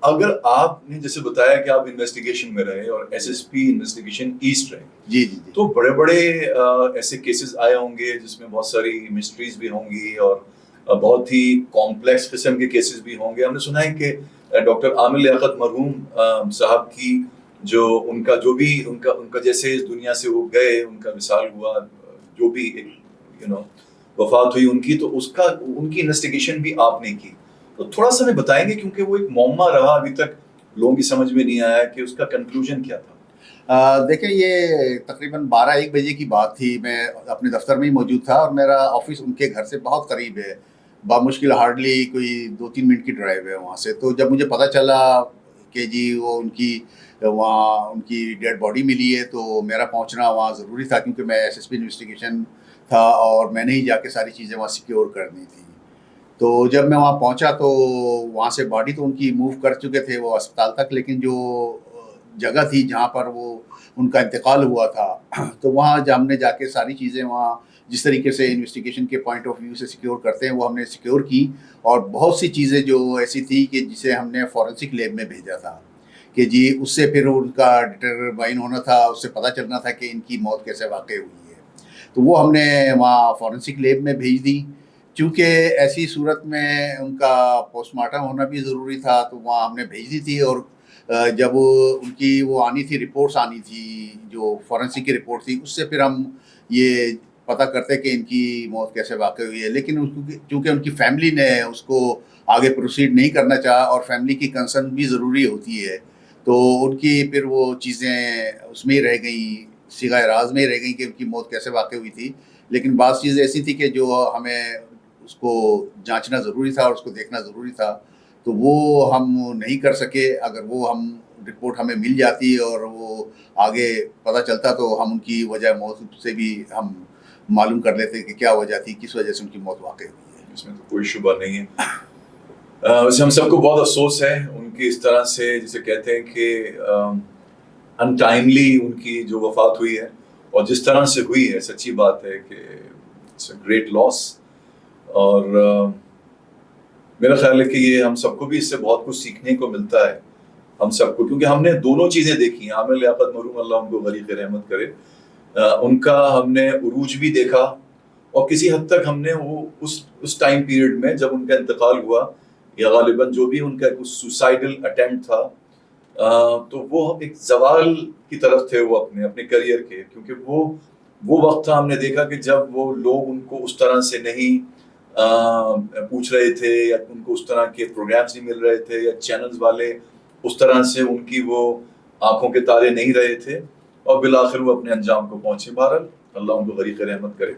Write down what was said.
اگر آپ نے جیسے بتایا کہ آپ انویسٹیگیشن میں رہے اور S S P investigation east رہے, جی جی جی, تو بڑے بڑے ایسے کیسز آئے ہوں گے جس میں بہت ساری مسٹریز بھی ہوں گی اور بہت ہی کمپلیکس قسم کے کیسز بھی ہوں گے. ہم نے سنا ہے کہ ڈاکٹر عامر لیاقت مرحوم صاحب کی جو ان کا جیسے اس دنیا سے وہ گئے, ان کا وصال ہوا, جو بھی وفات ہوئی ان کی, تو ان کی انویسٹیگیشن بھی آپ نے کی. تو تھوڑا سا ہمیں بتائیں گے, کیونکہ وہ ایک معمہ رہا ابھی تک لوگوں کی سمجھ میں نہیں آیا کہ اس کا کنکلوژن کیا تھا. دیکھیں یہ تقریباً 12-1 بجے کی بات تھی. میں اپنے دفتر میں ہی موجود تھا اور میرا آفس ان کے گھر سے بہت قریب ہے, بامشکل ہارڈلی کوئی 2-3 منٹ کی ڈرائیو ہے وہاں سے. تو جب مجھے پتہ چلا کہ جی وہ وہاں ان کی ڈیڈ باڈی ملی ہے, تو میرا پہنچنا وہاں ضروری تھا, کیونکہ میں ایس ایس پی انویسٹیگیشن تھا اور میں نے ہی جا کے ساری چیزیں وہاں سیکیور کرنی تھی. تو جب میں وہاں پہنچا تو وہاں سے باڈی تو ان کی موو کر چکے تھے وہ اسپتال تک, لیکن جو جگہ تھی جہاں پر وہ ان کا انتقال ہوا تھا, تو وہاں ہم نے جا کے ساری چیزیں وہاں جس طریقے سے انویسٹیگیشن کے پوائنٹ آف ویو سے سیکیور کرتے ہیں وہ ہم نے سیکیور کی. اور بہت سی چیزیں جو ایسی تھی کہ جسے ہم نے فورنسک لیب میں بھیجا تھا کہ جی اس سے پھر ان کا ڈٹرمائن ہونا تھا, اس سے پتہ چلنا تھا کہ ان کی موت کیسے واقع ہوئی ہے. تو وہ ہم نے وہاں فورنسک لیب میں بھیج دی. چونکہ ایسی صورت میں ان کا پوسٹ مارٹم ہونا بھی ضروری تھا, تو وہاں ہم نے بھیج دی تھی. اور جب ان کی وہ آنی تھی, رپورٹس آنی تھی جو فورنسک کی رپورٹ تھی, اس سے پھر ہم یہ پتہ کرتے کہ ان کی موت کیسے واقع ہوئی ہے. لیکن چونکہ ان کی فیملی نے اس کو آگے پروسیڈ نہیں کرنا چاہا, اور فیملی کی کنسرن بھی ضروری ہوتی ہے, تو ان کی پھر وہ چیزیں اس میں ہی رہ گئیں, صیغہ راز میں ہی رہ گئیں کہ ان کی موت کیسے واقع ہوئی تھی. لیکن بعض چیزیں ایسی تھی کہ جو ہمیں اس کو جانچنا ضروری تھا اور اس کو دیکھنا ضروری تھا, تو وہ ہم نہیں کر سکے. اگر وہ رپورٹ ہمیں مل جاتی اور وہ آگے پتہ چلتا تو ہم ان کی وجہ موت سے بھی ہم معلوم کر لیتے کہ کیا وجہ تھی, کس وجہ سے ان کی موت واقع ہوئی ہے. اس میں تو کوئی شبہ نہیں ہے. ویسے ہم سب کو بہت افسوس ہے ان کی اس طرح سے, جسے کہتے ہیں کہ ان ٹائملی ان کی جو وفات ہوئی ہے, اور جس طرح سے ہوئی ہے, سچی بات ہے کہ اٹس اے گریٹ لاس. اور میرا خیال ہے کہ یہ ہم سب کو بھی اس سے بہت کچھ سیکھنے کو ملتا ہے, ہم سب کو, کیونکہ ہم نے دونوں چیزیں دیکھی ہیں. عامر لیاقت مرحوم اللہ ان کو غریق رحمت کرے, ان کا ہم نے عروج بھی دیکھا, اور کسی حد تک ہم نے وہ اس ٹائم پیریڈ میں جب ان کا انتقال ہوا, یا غالباً جو بھی ان کا سوسائڈل اٹیمپٹ تھا, تو وہ ایک زوال کی طرف تھے وہ اپنے کریئر کے. کیونکہ وہ وقت تھا, ہم نے دیکھا کہ جب وہ لوگ ان کو اس طرح سے نہیں پوچھ رہے تھے, یا ان کو اس طرح کے پروگرامز نہیں مل رہے تھے, یا چینلز والے اس طرح سے ان کی وہ آنکھوں کے تارے نہیں رہے تھے, اور بالآخر وہ اپنے انجام کو پہنچے. بہرحال اللہ ان کو غریق رحمت کرے.